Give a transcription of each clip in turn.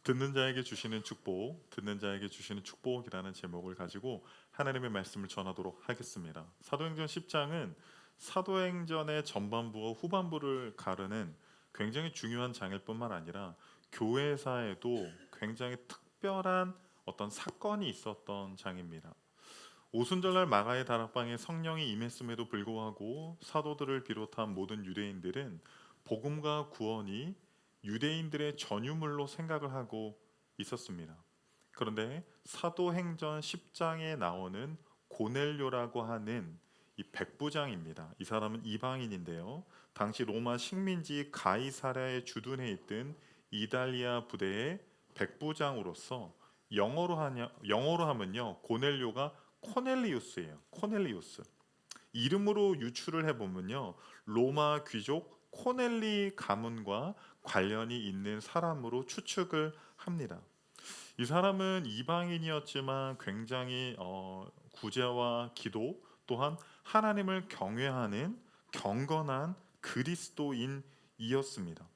듣는 자에게 주시는 축복, 듣는 자에게 주시는 축복이라는 제목을 가지고 하나님의 말씀을 전하도록 하겠습니다. 사도행전 10장은 사도행전의 전반부와 후반부를 가르는 굉장히 중요한 장일 뿐만 아니라 교회사에도 굉장히 특별한 어떤 사건이 있었던 장입니다. 오순절날 마가의 다락방에 성령이 임했음에도 불구하고 사도들을 비롯한 모든 유대인들은 복음과 구원이 유대인들의 전유물로 생각을 하고 있었습니다. 그런데 사도행전 10장에 나오는 고넬료라고 하는 이 백부장입니다. 이 사람은 이방인인데요. 당시 로마 식민지 가이사랴에 주둔해 있던 이달리아 부대의 백부장으로서 영어로 하면요 고넬료가 코넬리우스예요. 코넬리우스. 이름으로 유추를 해보면요 로마 귀족 코넬리 가문과 관련이 있는 사람으로 추측을 합니다. 이 사람은 이방인이었지만 굉장히 구제와 기도 또한 하나님을 경외하는 경건한 그리스도인이었습니다.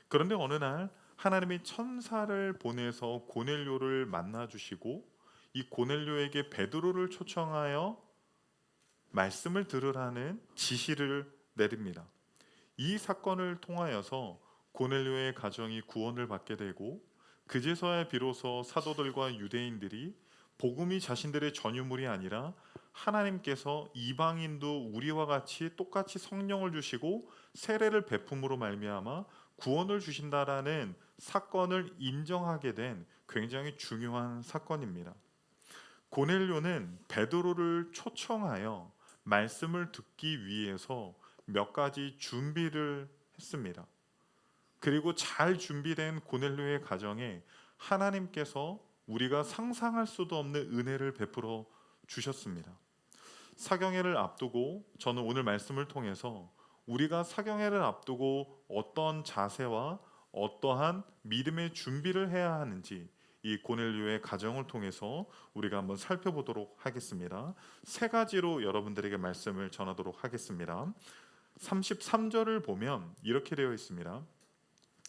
그런데 어느 날 하나님이 천사를 보내서 고넬료를 만나 주시고 이 고넬료에게 베드로를 초청하여 말씀을 들으라는 지시를 내립니다. 이 사건을 통하여서 고넬료의 가정이 구원을 받게 되고 그제서야 비로소 사도들과 유대인들이 복음이 자신들의 전유물이 아니라 하나님께서 이방인도 우리와 같이 똑같이 성령을 주시고 세례를 베품으로 말미암아 구원을 주신다라는 사건을 인정하게 된 굉장히 중요한 사건입니다. 고넬료는 베드로를 초청하여 말씀을 듣기 위해서 몇 가지 준비를 했습니다. 그리고 잘 준비된 고넬료의 가정에 하나님께서 우리가 상상할 수도 없는 은혜를 베풀어 주셨습니다. 사경회를 앞두고 저는 오늘 말씀을 통해서 우리가 사경회를 앞두고 어떤 자세와 어떠한 믿음의 준비를 해야 하는지 이 고넬료의 가정을 통해서 우리가 한번 살펴보도록 하겠습니다. 세 가지로 여러분들에게 말씀을 전하도록 하겠습니다. 33절을 보면 이렇게 되어 있습니다.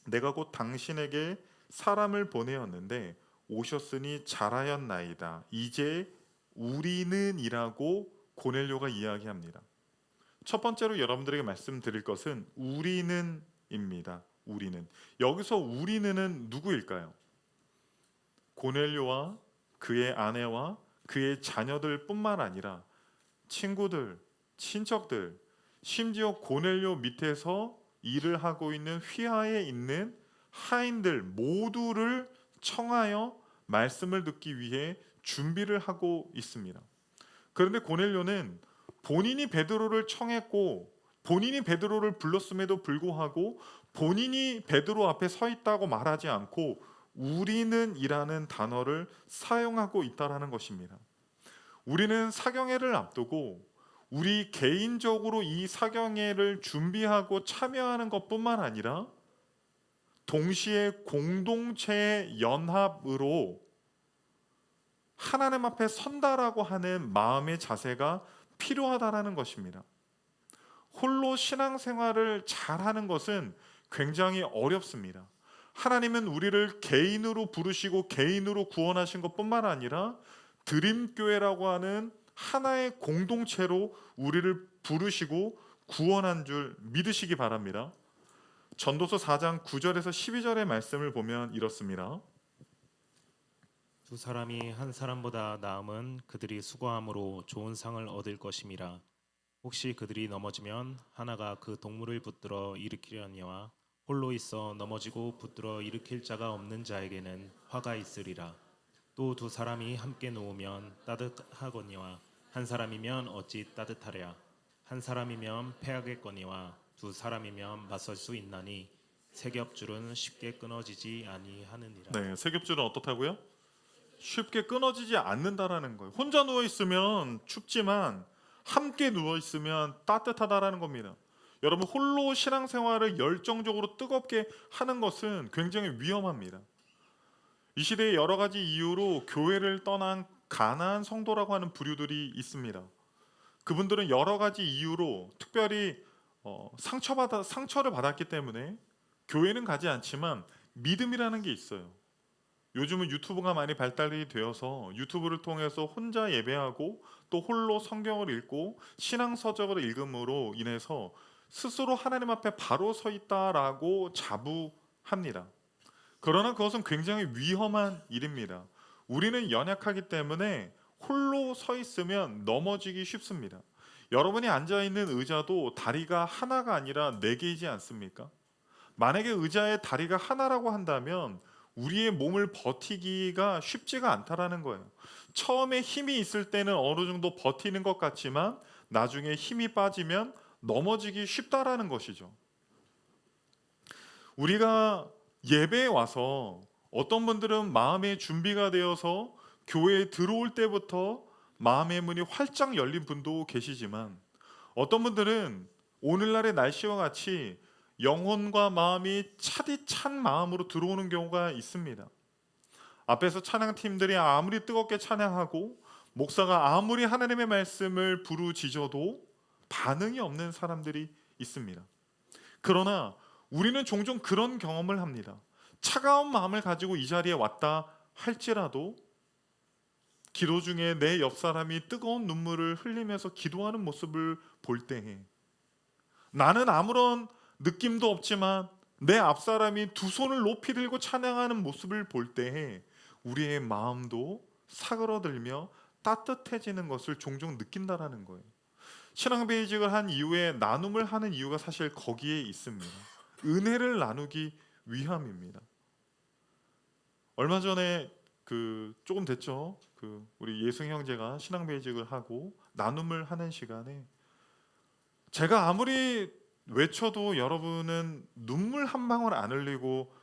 내가 곧 당신에게 사람을 보내었는데 오셨으니 잘하였나이다. 이제 우리는 이라고 고넬료가 이야기합니다. 첫 번째로 여러분들에게 말씀드릴 것은 우리는입니다. 우리는. 여기서 우리는은 누구일까요? 고넬료와 그의 아내와 그의 자녀들 뿐만 아니라 친구들, 친척들, 심지어 고넬료 밑에서 일을 하고 있는 휘하에 있는 하인들 모두를 청하여 말씀을 듣기 위해 준비를 하고 있습니다. 그런데 고넬료는 본인이 베드로를 청했고 본인이 베드로를 불렀음에도 불구하고 본인이 베드로 앞에 서 있다고 말하지 않고 우리는 이라는 단어를 사용하고 있다라는 것입니다. 우리는 사경회를 앞두고 우리 개인적으로 이 사경회를 준비하고 참여하는 것뿐만 아니라 동시에 공동체의 연합으로 하나님 앞에 선다라고 하는 마음의 자세가 필요하다라는 것입니다. 홀로 신앙생활을 잘하는 것은 굉장히 어렵습니다. 하나님은 우리를 개인으로 부르시고 개인으로 구원하신 것뿐만 아니라 드림교회라고 하는 하나의 공동체로 우리를 부르시고 구원한 줄 믿으시기 바랍니다. 전도서 4장 9절에서 12절의 말씀을 보면 이렇습니다. 두 사람이 한 사람보다 나음은 그들이 수고함으로 좋은 상을 얻을 것임이라. 혹시 그들이 넘어지면 하나가 그 동물을 붙들어 일으키려니와 홀로 있어 넘어지고 붙들어 일으킬 자가 없는 자에게는 화가 있으리라. 또 두 사람이 함께 누우면 따뜻하거니와 한 사람이면 어찌 따뜻하랴. 한 사람이면 패하겠거니와 두 사람이면 맞설 수 있나니 세 겹줄은 쉽게 끊어지지 아니하느니라. 네, 세겹줄은 어떻다고요? 쉽게 끊어지지 않는다라는 거예요. 혼자 누워 있으면 춥지만 함께 누워 있으면 따뜻하다라는 겁니다. 여러분 홀로 신앙생활을 열정적으로 뜨겁게 하는 것은 굉장히 위험합니다. 이 시대에 여러 가지 이유로 교회를 떠난 가난한 성도라고 하는 부류들이 있습니다. 그분들은 여러 가지 이유로 특별히 상처를 받았기 때문에 교회는 가지 않지만 믿음이라는 게 있어요. 요즘은 유튜브가 많이 발달이 되어서 유튜브를 통해서 혼자 예배하고 또 홀로 성경을 읽고 신앙 서적을 읽음으로 인해서 스스로 하나님 앞에 바로 서 있다라고 자부합니다. 그러나 그것은 굉장히 위험한 일입니다. 우리는 연약하기 때문에 홀로 서 있으면 넘어지기 쉽습니다. 여러분이 앉아 있는 의자도 다리가 하나가 아니라 네 개이지 않습니까? 만약에 의자의 다리가 하나라고 한다면 우리의 몸을 버티기가 쉽지가 않다라는 거예요. 처음에 힘이 있을 때는 어느 정도 버티는 것 같지만 나중에 힘이 빠지면 넘어지기 쉽다라는 것이죠. 우리가 예배에 와서 어떤 분들은 마음의 준비가 되어서 교회에 들어올 때부터 마음의 문이 활짝 열린 분도 계시지만 어떤 분들은 오늘날의 날씨와 같이 영혼과 마음이 차디찬 마음으로 들어오는 경우가 있습니다. 앞에서 찬양팀들이 아무리 뜨겁게 찬양하고 목사가 아무리 하나님의 말씀을 부르짖어도 반응이 없는 사람들이 있습니다. 그러나 우리는 종종 그런 경험을 합니다. 차가운 마음을 가지고 이 자리에 왔다 할지라도 기도 중에 내 옆 사람이 뜨거운 눈물을 흘리면서 기도하는 모습을 볼 때에 나는 아무런 느낌도 없지만 내 앞 사람이 두 손을 높이 들고 찬양하는 모습을 볼 때에 우리의 마음도 사그러들며 따뜻해지는 것을 종종 느낀다라는 거예요. 신앙베이직을 한 이후에 나눔을 하는 이유가 사실 거기에 있습니다. 은혜를 나누기 위함입니다. 얼마 전에 조금 됐죠. 우리 예승 형제가 신앙베이직을 하고 나눔을 하는 시간에 제가 아무리 외쳐도 여러분은 눈물 한 방울 안 흘리고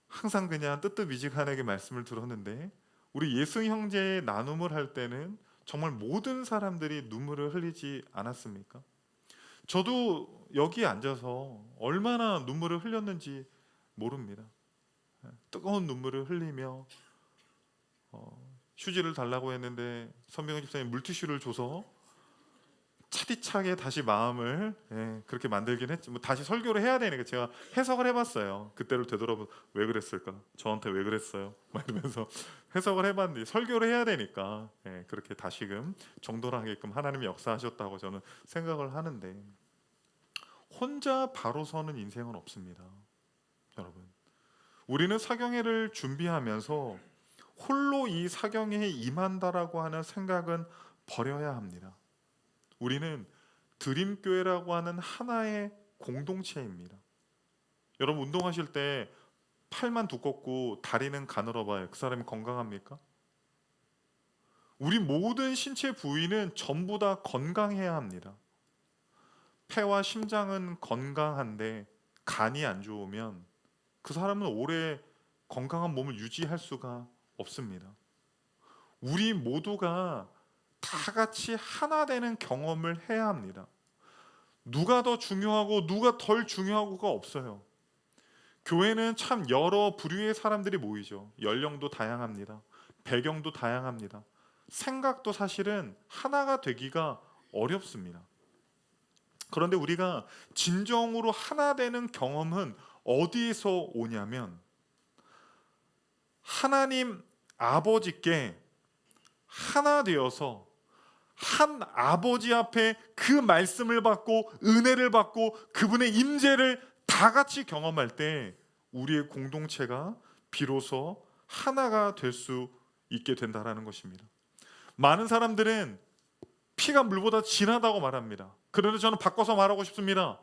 항상 그냥 뜨뜻미지근하게 말씀을 들었는데 우리 예승 형제의 나눔을 할 때는 정말 모든 사람들이 눈물을 흘리지 않았습니까? 저도 여기 앉아서 얼마나 눈물을 흘렸는지 모릅니다. 뜨거운 눈물을 흘리며 휴지를 달라고 했는데 선명한 집사님 물티슈를 줘서 차디차게 다시 마음을 그렇게 만들긴 했지. 뭐 다시 설교를 해야 되니까 제가 해석을 해봤어요. 그때를 되돌아보면 왜 그랬을까? 저한테 왜 그랬어요? 막 이러면서 해석을 해봤는데 설교를 해야 되니까 그렇게 다시금 정돈하게끔 하나님이 역사하셨다고 저는 생각을 하는데 혼자 바로 서는 인생은 없습니다. 여러분, 우리는 사경회를 준비하면서 홀로 이 사경회에 임한다라고 하는 생각은 버려야 합니다. 우리는 드림교회라고 하는 하나의 공동체입니다. 여러분 운동하실 때 팔만 두껍고 다리는 가늘어봐요. 그 사람이 건강합니까? 우리 모든 신체 부위는 전부 다 건강해야 합니다. 폐와 심장은 건강한데 간이 안 좋으면 그 사람은 오래 건강한 몸을 유지할 수가 없습니다. 우리 모두가 다 같이 하나 되는 경험을 해야 합니다. 누가 더 중요하고 누가 덜 중요하고가 없어요. 교회는 참 여러 부류의 사람들이 모이죠. 연령도 다양합니다. 배경도 다양합니다. 생각도 사실은 하나가 되기가 어렵습니다. 그런데 우리가 진정으로 하나 되는 경험은 어디에서 오냐면 하나님 아버지께 하나 되어서 한 아버지 앞에 그 말씀을 받고 은혜를 받고 그분의 임재를 다 같이 경험할 때 우리의 공동체가 비로소 하나가 될 수 있게 된다라는 것입니다. 많은 사람들은 피가 물보다 진하다고 말합니다. 그런데 저는 바꿔서 말하고 싶습니다.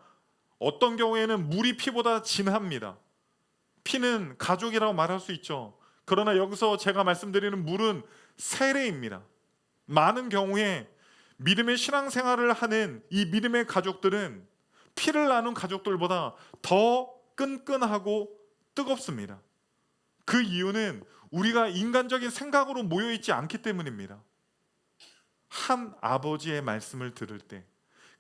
어떤 경우에는 물이 피보다 진합니다. 피는 가족이라고 말할 수 있죠. 그러나 여기서 제가 말씀드리는 물은 세례입니다. 많은 경우에 믿음의 신앙생활을 하는 이 믿음의 가족들은 피를 나눈 가족들보다 더 끈끈하고 뜨겁습니다. 그 이유는 우리가 인간적인 생각으로 모여있지 않기 때문입니다. 한 아버지의 말씀을 들을 때,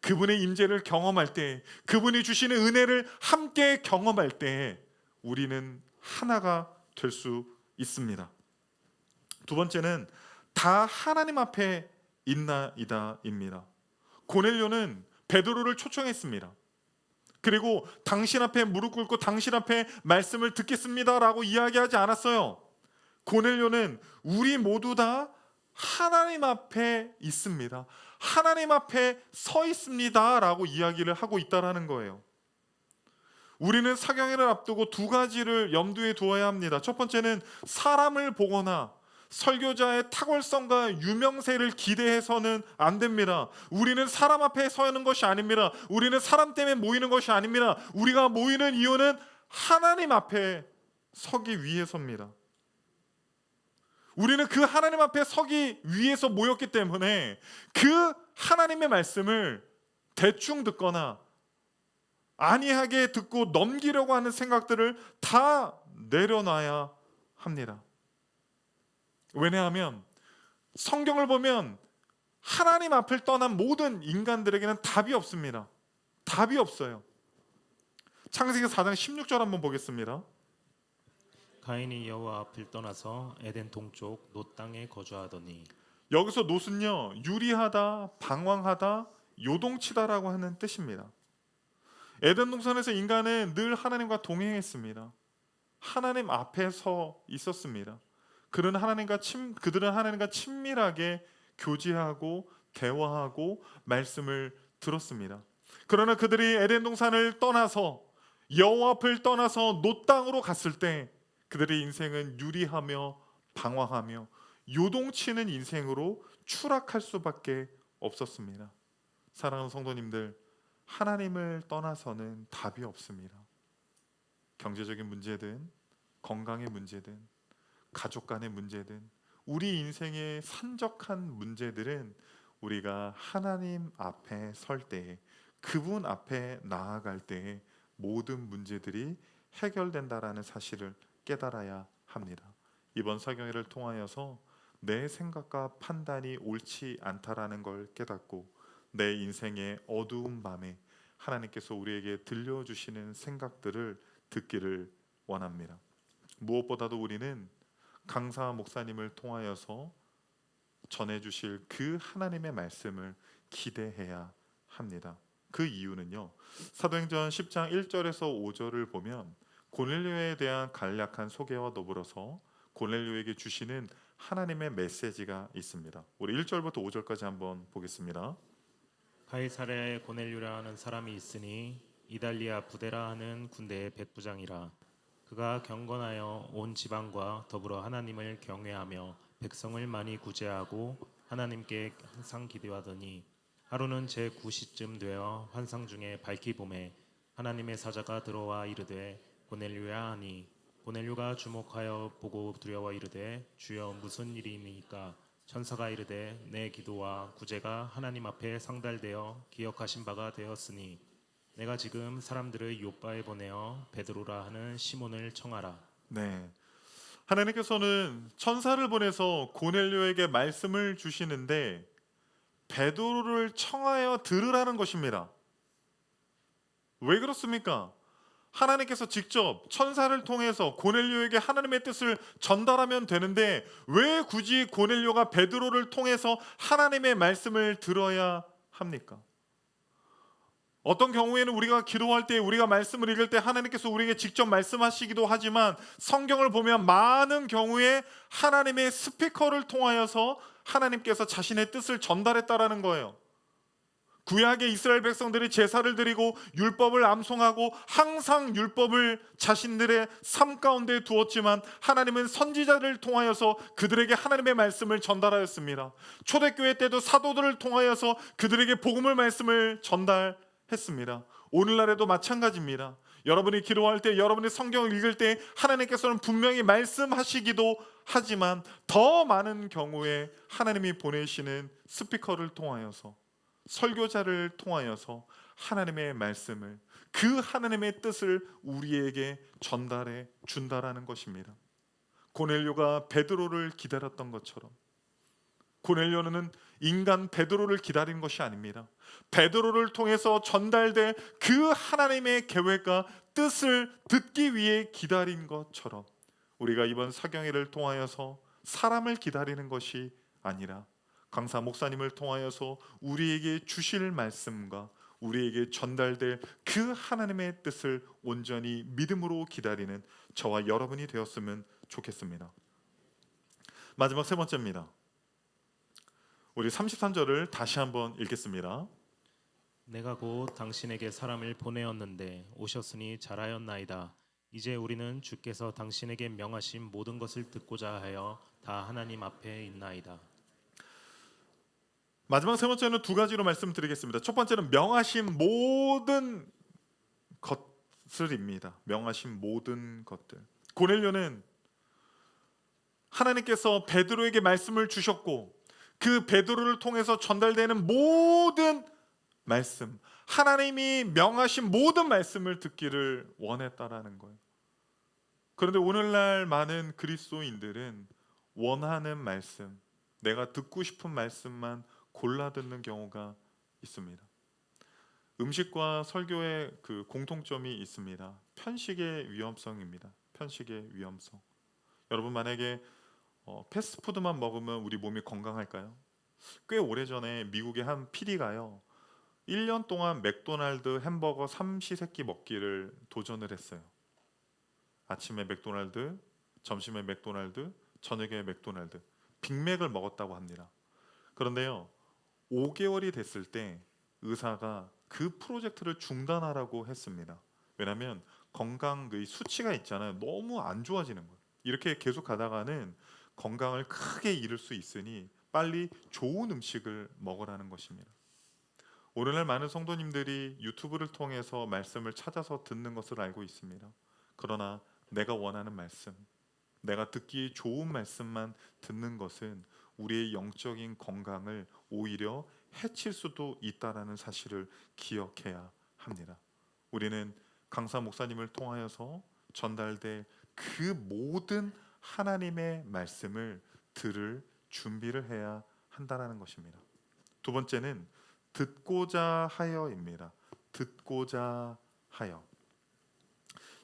그분의 임재를 경험할 때, 그분이 주시는 은혜를 함께 경험할 때 우리는 하나가 될 수 있습니다. 두 번째는 다 하나님 앞에 있나이다입니다. 고넬료는 베드로를 초청했습니다. 그리고 당신 앞에 무릎 꿇고 당신 앞에 말씀을 듣겠습니다라고 이야기하지 않았어요. 고넬료는 우리 모두 다 하나님 앞에 있습니다. 하나님 앞에 서 있습니다라고 이야기를 하고 있다라는 거예요. 우리는 사경회를 앞두고 두 가지를 염두에 두어야 합니다. 첫 번째는 사람을 보거나 설교자의 탁월성과 유명세를 기대해서는 안 됩니다. 우리는 사람 앞에 서 있는 것이 아닙니다. 우리는 사람 때문에 모이는 것이 아닙니다. 우리가 모이는 이유는 하나님 앞에 서기 위해서입니다. 우리는 그 하나님 앞에 서기 위해서 모였기 때문에 그 하나님의 말씀을 대충 듣거나 안이하게 듣고 넘기려고 하는 생각들을 다 내려놔야 합니다. 왜냐하면 성경을 보면 하나님 앞을 떠난 모든 인간들에게는 답이 없습니다. 답이 없어요. 창세기 4장 16절 한번 보겠습니다. 가인이 여호와 앞을 떠나서 에덴 동쪽 놋 땅에 거주하더니. 여기서 놋은요, 유리하다, 방황하다, 요동치다라고 하는 뜻입니다. 에덴 동산에서 인간은 늘 하나님과 동행했습니다. 하나님 앞에 서 있었습니다. 그들은 하나님과 친밀하게 교제하고 대화하고 말씀을 들었습니다. 그러나 그들이 에덴 동산을 떠나서 여호와 앞을 떠나서 놋 땅으로 갔을 때 그들의 인생은 유리하며 방황하며 요동치는 인생으로 추락할 수밖에 없었습니다. 사랑하는 성도님들, 하나님을 떠나서는 답이 없습니다. 경제적인 문제든 건강의 문제든 가족 간의 문제든 우리 인생의 산적한 문제들은 우리가 하나님 앞에 설 때에, 그분 앞에 나아갈 때에 모든 문제들이 해결된다라는 사실을 깨달아야 합니다. 이번 사경회를 통하여서 내 생각과 판단이 옳지 않다라는 걸 깨닫고 내 인생의 어두운 밤에 하나님께서 우리에게 들려주시는 생각들을 듣기를 원합니다. 무엇보다도 우리는 강사 목사님을 통하여서 전해주실 그 하나님의 말씀을 기대해야 합니다. 그 이유는요, 사도행전 10장 1절에서 5절을 보면 고넬료에 대한 간략한 소개와 더불어서 고넬료에게 주시는 하나님의 메시지가 있습니다. 우리 1절부터 5절까지 한번 보겠습니다. 가이사랴에 고넬료라 하는 사람이 있으니 이달리아 부데라 하는 군대의 백부장이라. 그가 경건하여 온 지방과 더불어 하나님을 경외하며 백성을 많이 구제하고 하나님께 항상 기도하더니, 하루는 제 9시쯤 되어 환상 중에 밝히 보매 하나님의 사자가 들어와 이르되 고넬료야 하니, 고넬료가 주목하여 보고 두려워 이르되 주여 무슨 일이니까? 천사가 이르되 내 기도와 구제가 하나님 앞에 상달되어 기억하신 바가 되었으니 내가 지금 사람들을 요바에 보내어 베드로라 하는 시몬을 청하라. 네, 하나님께서는 천사를 보내서 고넬료에게 말씀을 주시는데 베드로를 청하여 들으라는 것입니다. 왜 그렇습니까? 하나님께서 직접 천사를 통해서 고넬료에게 하나님의 뜻을 전달하면 되는데 왜 굳이 고넬료가 베드로를 통해서 하나님의 말씀을 들어야 합니까? 어떤 경우에는 우리가 기도할 때, 우리가 말씀을 읽을 때 하나님께서 우리에게 직접 말씀하시기도 하지만 성경을 보면 많은 경우에 하나님의 스피커를 통하여서 하나님께서 자신의 뜻을 전달했다라는 거예요. 구약의 이스라엘 백성들이 제사를 드리고 율법을 암송하고 항상 율법을 자신들의 삶 가운데 두었지만 하나님은 선지자를 통하여서 그들에게 하나님의 말씀을 전달하였습니다. 초대교회 때도 사도들을 통하여서 그들에게 복음의 말씀을 전달했습니다. 오늘날에도 마찬가지입니다. 여러분이 기도할 때, 여러분이 성경을 읽을 때 하나님께서는 분명히 말씀하시기도 하지만 더 많은 경우에 하나님이 보내시는 스피커를 통하여서, 설교자를 통하여서 하나님의 말씀을, 그 하나님의 뜻을 우리에게 전달해 준다라는 것입니다. 고넬료가 베드로를 기다렸던 것처럼 고넬료는 인간 베드로를 기다린 것이 아닙니다. 베드로를 통해서 전달될 그 하나님의 계획과 뜻을 듣기 위해 기다린 것처럼 우리가 이번 사경회를 통하여서 사람을 기다리는 것이 아니라 강사 목사님을 통하여서 우리에게 주실 말씀과 우리에게 전달될 그 하나님의 뜻을 온전히 믿음으로 기다리는 저와 여러분이 되었으면 좋겠습니다. 마지막 세 번째입니다. 우리 33절을 다시 한번 읽겠습니다. 내가 곧 당신에게 사람을 보내었는데 오셨으니 잘하였나이다. 이제 우리는 주께서 당신에게 명하신 모든 것을 듣고자 하여 다 하나님 앞에 있나이다. 마지막 세 번째는 두 가지로 말씀드리겠습니다. 첫 번째는 명하신 모든 것들입니다. 명하신 모든 것들. 고넬료는 하나님께서 베드로에게 말씀을 주셨고 그 베드로를 통해서 전달되는 모든 말씀, 하나님이 명하신 모든 말씀을 듣기를 원했다라는 거예요. 그런데 오늘날 많은 그리스도인들은 원하는 말씀, 내가 듣고 싶은 말씀만 골라 듣는 경우가 있습니다. 음식과 설교의 그 공통점이 있습니다. 편식의 위험성입니다. 편식의 위험성. 여러분 만약에 패스트푸드만 먹으면 우리 몸이 건강할까요? 꽤 오래전에 미국의 한 PD가요 1년 동안 맥도날드 햄버거 삼시세끼 먹기를 도전을 했어요. 아침에 맥도날드, 점심에 맥도날드, 저녁에 맥도날드, 빅맥을 먹었다고 합니다. 그런데요 5개월이 됐을 때 의사가 그 프로젝트를 중단하라고 했습니다. 왜냐하면 건강 그 수치가 있잖아요. 너무 안 좋아지는 거예요. 이렇게 계속 가다가는 건강을 크게 잃을 수 있으니 빨리 좋은 음식을 먹으라는 것입니다. 오늘날 많은 성도님들이 유튜브를 통해서 말씀을 찾아서 듣는 것을 알고 있습니다. 그러나 내가 원하는 말씀, 내가 듣기 좋은 말씀만 듣는 것은 우리의 영적인 건강을 오히려 해칠 수도 있다라는 사실을 기억해야 합니다. 우리는 강사 목사님을 통하여서 전달될 그 모든 하나님의 말씀을 들을 준비를 해야 한다라는 것입니다. 두 번째는 듣고자 하여입니다. 듣고자 하여.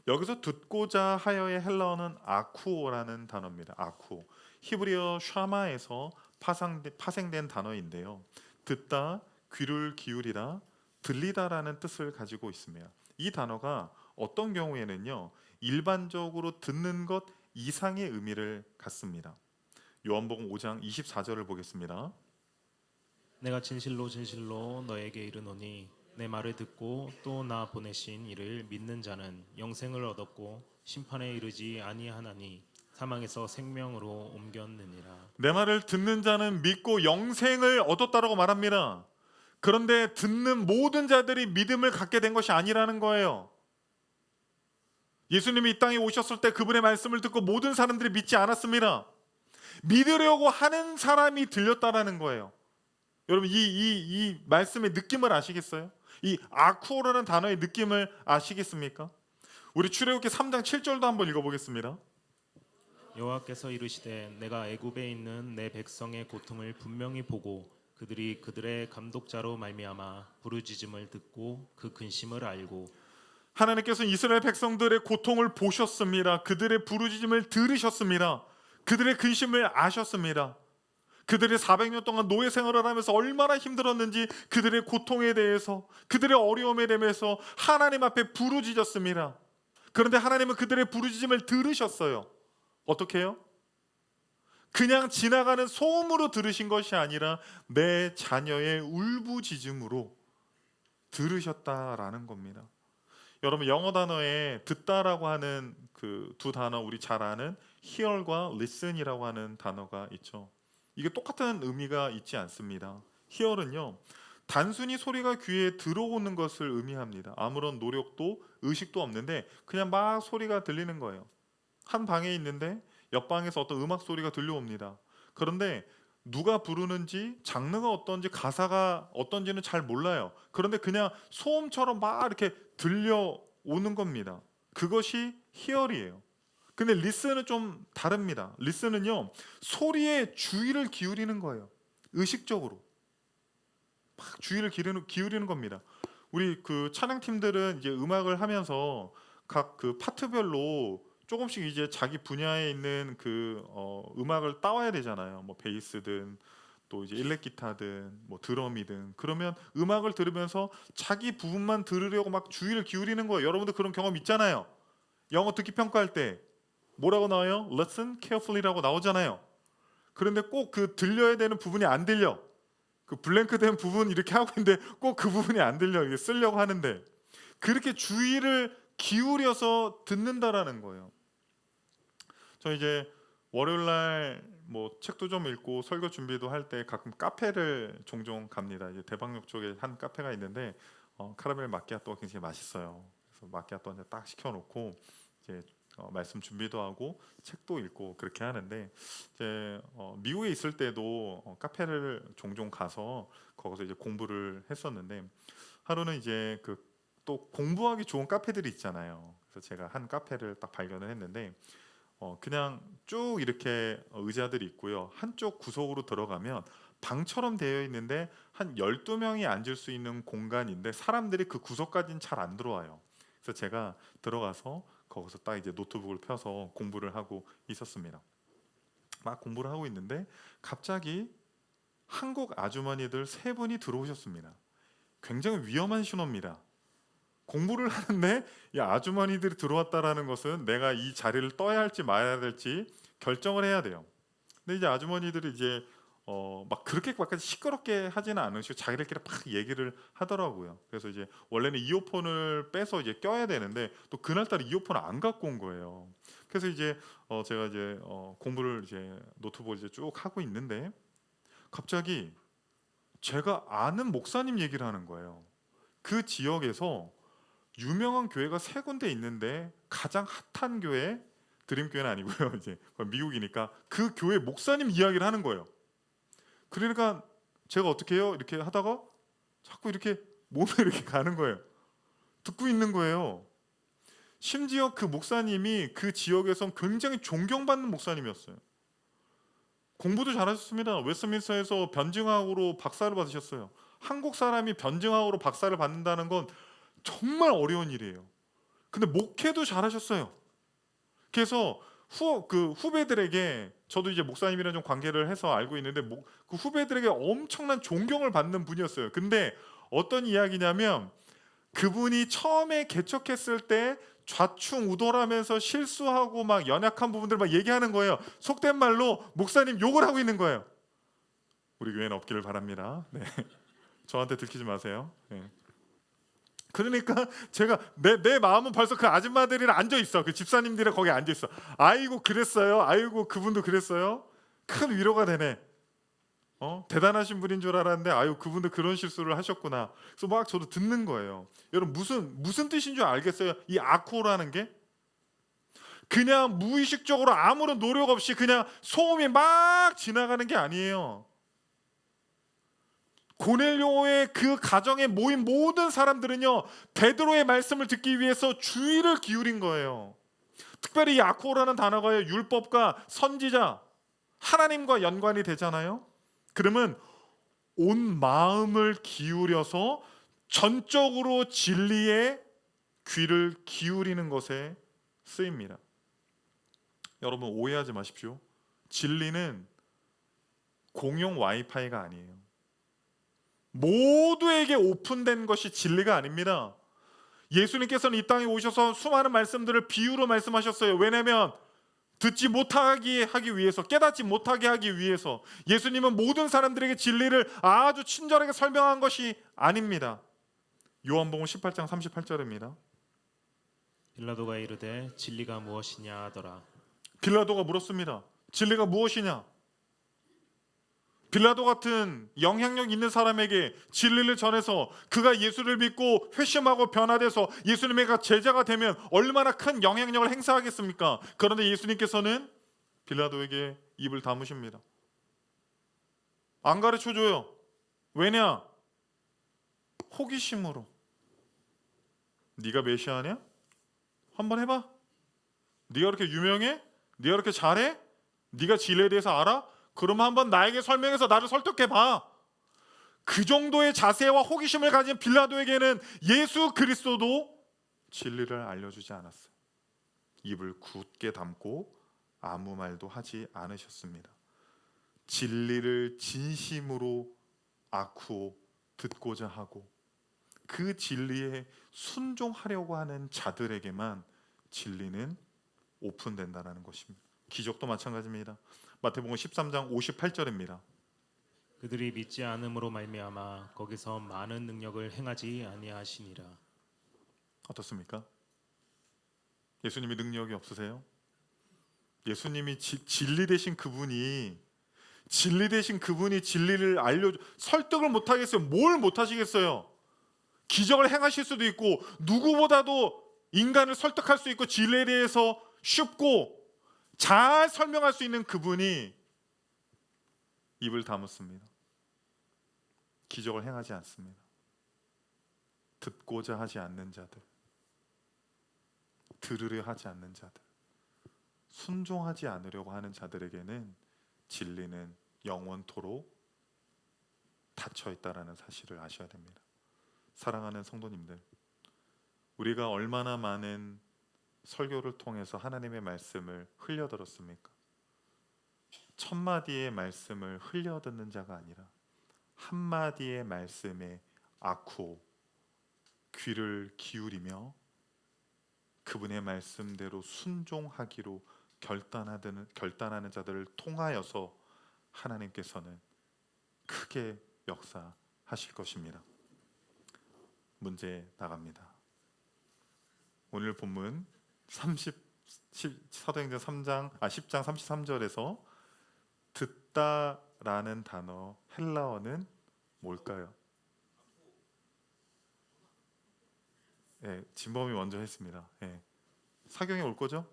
여기서 듣고자 하여의 헬라어는 아쿠오라는 단어입니다. 아쿠오. 히브리어 샤마에서 파생된 단어인데요. 듣다, 귀를 기울이다, 들리다라는 뜻을 가지고 있습니다. 이 단어가 어떤 경우에는요 일반적으로 듣는 것 이상의 의미를 갖습니다. 요한복음 5장 24절을 보겠습니다. 내가 진실로 진실로 너에게 이르노니 내 말을 듣고 또 나 보내신 이를 믿는 자는 영생을 얻었고 심판에 이르지 아니하나니 사망에서 생명으로 옮겼느니라. 내 말을 듣는 자는 믿고 영생을 얻었다라고 말합니다. 그런데 듣는 모든 자들이 믿음을 갖게 된 것이 아니라는 거예요. 예수님이 이 땅에 오셨을 때 그분의 말씀을 듣고 모든 사람들이 믿지 않았습니다. 믿으려고 하는 사람이 들렸다라는 거예요. 여러분 이 말씀의 느낌을 아시겠어요? 이 아쿠오라는 단어의 느낌을 아시겠습니까? 우리 출애굽기 3장 7절도 한번 읽어보겠습니다. 여호와께서 이르시되 내가 애굽에 있는 내 백성의 고통을 분명히 보고 그들이 그들의 감독자로 말미암아 부르짖음을 듣고 그 근심을 알고. 하나님께서 이스라엘 백성들의 고통을 보셨습니다. 그들의 부르짖음을 들으셨습니다. 그들의 근심을 아셨습니다. 그들이 400년 동안 노예 생활을 하면서 얼마나 힘들었는지 그들의 고통에 대해서, 그들의 어려움에 대해서 하나님 앞에 부르짖었습니다. 그런데 하나님은 그들의 부르짖음을 들으셨어요. 어떻게 해요? 그냥 지나가는 소음으로 들으신 것이 아니라 내 자녀의 울부짖음으로 들으셨다라는 겁니다. 여러분 영어 단어에 듣다라고 하는 그 두 단어 우리 잘 아는 hear과 listen이라고 하는 단어가 있죠. 이게 똑같은 의미가 있지 않습니다. hear은요 단순히 소리가 귀에 들어오는 것을 의미합니다. 아무런 노력도 의식도 없는데 그냥 막 소리가 들리는 거예요. 한 방에 있는데 옆방에서 어떤 음악 소리가 들려옵니다. 그런데 누가 부르는지 장르가 어떤지 가사가 어떤지는 잘 몰라요. 그런데 그냥 소음처럼 막 이렇게 들려오는 겁니다. 그것이 hear이에요. 근데 listen은 좀 다릅니다. listen은요 소리에 주의를 기울이는 거예요. 의식적으로 막 주의를 기울이는 겁니다. 우리 그 찬양팀들은 이제 음악을 하면서 각 그 파트별로 조금씩 이제 자기 분야에 있는 그 음악을 따와야 되잖아요. 뭐 베이스든 또 이제 일렉 기타든 뭐 드럼이든. 그러면 음악을 들으면서 자기 부분만 들으려고 막 주의를 기울이는 거예요. 여러분도 그런 경험 있잖아요. 영어 듣기 평가할 때 뭐라고 나와요? Listen carefully라고 나오잖아요. 그런데 꼭 그 들려야 되는 부분이 안 들려. 그 블랭크 된 부분 이렇게 하고 있는데 꼭 그 부분이 안 들려. 이게 쓰려고 하는데 그렇게 주의를 기울여서 듣는다라는 거예요. 저 이제 월요일 날 뭐 책도 좀 읽고 설교 준비도 할 때 가끔 카페를 종종 갑니다. 이제 대방역 쪽에 한 카페가 있는데 카라멜 마키아토가 굉장히 맛있어요. 그래서 마키아토 한잔 딱 시켜놓고 이제 말씀 준비도 하고 책도 읽고 그렇게 하는데 이제 미국에 있을 때도 카페를 종종 가서 거기서 이제 공부를 했었는데 하루는 이제 그 또 공부하기 좋은 카페들이 있잖아요. 그래서 제가 한 카페를 딱 발견을 했는데 그냥 쭉 이렇게 의자들이 있고요. 한쪽 구석으로 들어가면 방처럼 되어 있는데 한 12명이 앉을 수 있는 공간인데 사람들이 그 구석까지는 잘 안 들어와요. 그래서 제가 들어가서 거기서 딱 이제 노트북을 펴서 공부를 하고 있었습니다. 막 공부를 하고 있는데 갑자기 한국 아주머니들 3분이 들어오셨습니다. 굉장히 위험한 신호입니다. 공부를 하는데 이 아주머니들이 들어왔다라는 것은 내가 이 자리를 떠야 할지 말아야 될지 결정을 해야 돼요. 근데 이제 아주머니들이 이제 막 그렇게까지 시끄럽게 하지는 않으시고 자기들끼리 막 얘기를 하더라고요. 그래서 이제 원래는 이어폰을 빼서 이제 껴야 되는데 또 그날따라 이어폰을 안 갖고 온 거예요. 그래서 이제 제가 이제 공부를 이제 노트북을 이제 쭉 하고 있는데 갑자기 제가 아는 목사님 얘기를 하는 거예요. 그 지역에서 유명한 교회가 3군데 있는데 가장 핫한 교회, 드림교회는 아니고요. 이제 미국이니까 그 교회 목사님 이야기를 하는 거예요. 그러니까 제가 어떻게 해요? 이렇게 하다가 자꾸 이렇게 몸에 이렇게 가는 거예요. 듣고 있는 거예요. 심지어 그 목사님이 그 지역에선 굉장히 존경받는 목사님이었어요. 공부도 잘하셨습니다. 웨스트민스터에서 변증학으로 박사를 받으셨어요. 한국 사람이 변증학으로 박사를 받는다는 건 정말 어려운 일이에요. 근데 목회도 잘하셨어요. 그래서 후배들에게 저도 이제 목사님이랑 좀 관계를 해서 알고 있는데 그 후배들에게 엄청난 존경을 받는 분이었어요. 근데 어떤 이야기냐면 그분이 처음에 개척했을 때 좌충우돌하면서 실수하고 막 연약한 부분들 막 얘기하는 거예요. 속된 말로 목사님 욕을 하고 있는 거예요. 우리 교회는 없기를 바랍니다. 네. 저한테 들키지 마세요. 네. 그러니까 제가 내 마음은 벌써 그 아줌마들이랑 앉아 있어. 그 집사님들이 거기 앉아 있어. 아이고 그랬어요. 아이고 그분도 그랬어요. 큰 위로가 되네. 대단하신 분인 줄 알았는데 아유 그분도 그런 실수를 하셨구나. 그래서 막 저도 듣는 거예요. 여러분 무슨 뜻인 줄 알겠어요? 이 아쿠오라는 게 그냥 무의식적으로 아무런 노력 없이 그냥 소음이 막 지나가는 게 아니에요. 고넬료의 그 가정에 모인 모든 사람들은요 베드로의 말씀을 듣기 위해서 주의를 기울인 거예요. 특별히 이 아쿠오라는 단어가 율법과 선지자 하나님과 연관이 되잖아요. 그러면 온 마음을 기울여서 전적으로 진리에 귀를 기울이는 것에 쓰입니다. 여러분 오해하지 마십시오. 진리는 공용 와이파이가 아니에요. 모두에게 오픈된 것이 진리가 아닙니다. 예수님께서는 이 땅에 오셔서 수많은 말씀들을 비유로 말씀하셨어요. 왜냐하면 듣지 못하게 하기 위해서, 깨닫지 못하게 하기 위해서. 예수님은 모든 사람들에게 진리를 아주 친절하게 설명한 것이 아닙니다. 요한복음 18장 38절입니다. 빌라도가 이르되 진리가 무엇이냐 하더라. 빌라도가 물었습니다. 진리가 무엇이냐? 빌라도 같은 영향력 있는 사람에게 진리를 전해서 그가 예수를 믿고 회심하고 변화돼서 예수님의 제자가 되면 얼마나 큰 영향력을 행사하겠습니까? 그런데 예수님께서는 빌라도에게 입을 다무십니다. 안 가르쳐줘요. 왜냐? 호기심으로. 네가 메시아냐? 한번 해봐. 네가 그렇게 유명해? 네가 그렇게 잘해? 네가 진리에 대해서 알아? 그러면 한번 나에게 설명해서 나를 설득해봐. 그 정도의 자세와 호기심을 가진 빌라도에게는 예수 그리스도도 진리를 알려주지 않았어요. 입을 굳게 담고 아무 말도 하지 않으셨습니다. 진리를 진심으로 아쿠오 듣고자 하고 그 진리에 순종하려고 하는 자들에게만 진리는 오픈된다는 것입니다. 기적도 마찬가지입니다. 마태복음 13장 58절입니다. 그들이 믿지 않음으로 말미암아 거기서 많은 능력을 행하지 아니하시니라. 어떻습니까? 예수님이 능력이 없으세요? 예수님이 진리 되신 그분이 진리를 설득을 못 하겠어요. 뭘 못 하시겠어요? 기적을 행하실 수도 있고 누구보다도 인간을 설득할 수 있고 진리에 대해서 쉽고 잘 설명할 수 있는 그분이 입을 다mus습니다. 기적을 행하지 않습니다. 듣고자 하지 않는 자들, 들으려 하지 않는 자들, 순종하지 않으려고 하는 자들에게는 진리는 영원토록 닫혀 있다라는 사실을 아셔야 됩니다. 사랑하는 성도님들, 우리가 얼마나 많은 설교를 통해서 하나님의 말씀을 흘려들었습니까? 천마디의 말씀을 흘려듣는 자가 아니라 한마디의 말씀에 아쿠 귀를 기울이며 그분의 말씀대로 순종하기로 결단하는 자들을 통하여서 하나님께서는 크게 역사하실 것입니다. 문제 나갑니다. 오늘 본문 사도행전 10장 33절에서 듣다라는 단어 헬라어는 뭘까요? 진범이 먼저 했습니다. 사경에 올 거죠?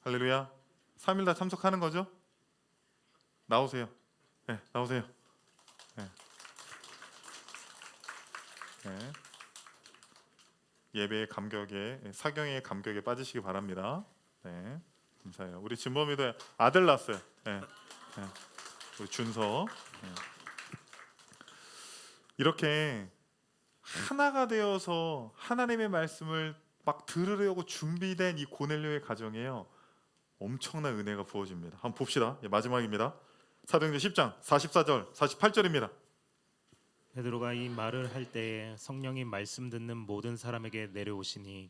할렐루야. 3일 다 참석하는 거죠? 나오세요. 나오세요. 예배의 감격에, 사경의 감격에 빠지시기 바랍니다. 감사해요. 우리 진범이도 아들 낳았어요. 우리 준서. 이렇게 하나가 되어서 하나님의 말씀을 막 들으려고 준비된 이 고넬료의 가정에요, 엄청난 은혜가 부어집니다. 한번 봅시다. 마지막입니다. 사도행전 10장 44절 48절입니다. 베드로가 이 말을 할 때에 성령이 말씀 듣는 모든 사람에게 내려오시니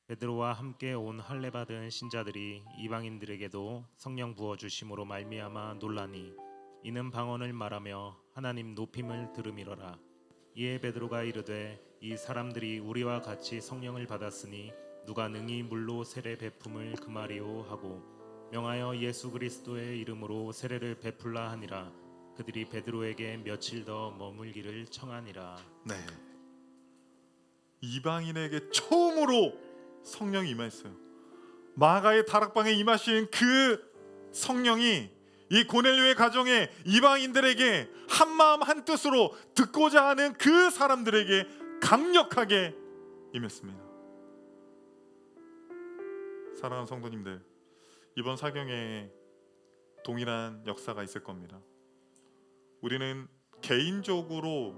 베드로와 함께 온 할례 받은 신자들이 이방인들에게도 성령 부어 주심으로 말미암아 놀라니 이는 방언을 말하며 하나님 높임을 들음이러라. 이에 베드로가 이르되 이 사람들이 우리와 같이 성령을 받았으니 누가 능히 물로 세례 베품을 금하리오 하고 명하여 예수 그리스도의 이름으로 세례를 베풀라 하니라. 그들이 베드로에게 며칠 더 머물기를 청하니라. 이방인에게 처음으로 성령이 임하였어요. 마가의 다락방에 임하신 그 성령이 이 고넬료의 가정에 이방인들에게 한마음 한뜻으로 듣고자 하는 그 사람들에게 강력하게 임했습니다. 사랑하는 성도님들, 이번 사경에 동일한 역사가 있을 겁니다. 우리는 개인적으로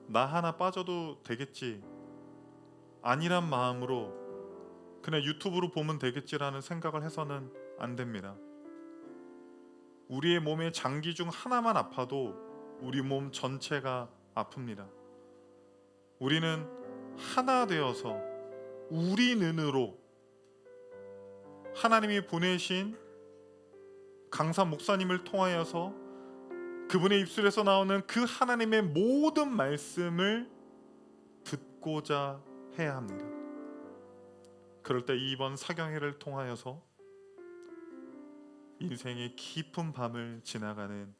나 하나 빠져도 되겠지, 아니란 마음으로 그냥 유튜브로 보면 되겠지라는 생각을 해서는 안 됩니다. 우리의 몸의 장기 중 하나만 아파도 우리 몸 전체가 아픕니다. 우리는 하나 되어서 우리 눈으로 하나님이 보내신 강사 목사님을 통하여서 그분의 입술에서 나오는 그 하나님의 모든 말씀을 듣고자 해야 합니다. 그럴 때 이번 사경회를 통하여서 인생의 깊은 밤을 지나가는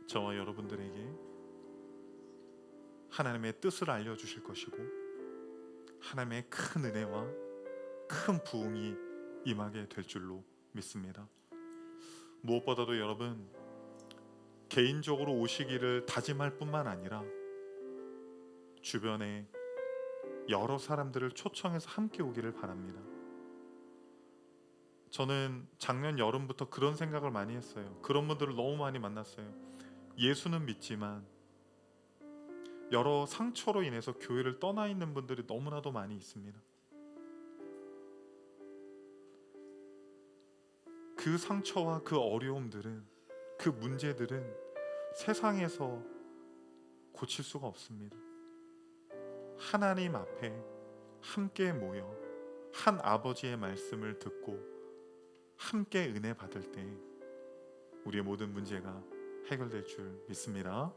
저와 여러분들에게 하나님의 뜻을 알려주실 것이고 하나님의 큰 은혜와 큰 부흥이 임하게 될 줄로 믿습니다. 무엇보다도 여러분, 개인적으로 오시기를 다짐할 뿐만 아니라 주변에 여러 사람들을 초청해서 함께 오기를 바랍니다. 저는 작년 여름부터 그런 생각을 많이 했어요. 그런 분들을 너무 많이 만났어요. 예수는 믿지만 여러 상처로 인해서 교회를 떠나 있는 분들이 너무나도 많이 있습니다. 그 상처와 그 어려움들은, 그 문제들은 세상에서 고칠 수가 없습니다. 하나님 앞에 함께 모여 한 아버지의 말씀을 듣고 함께 은혜 받을 때 우리의 모든 문제가 해결될 줄 믿습니다.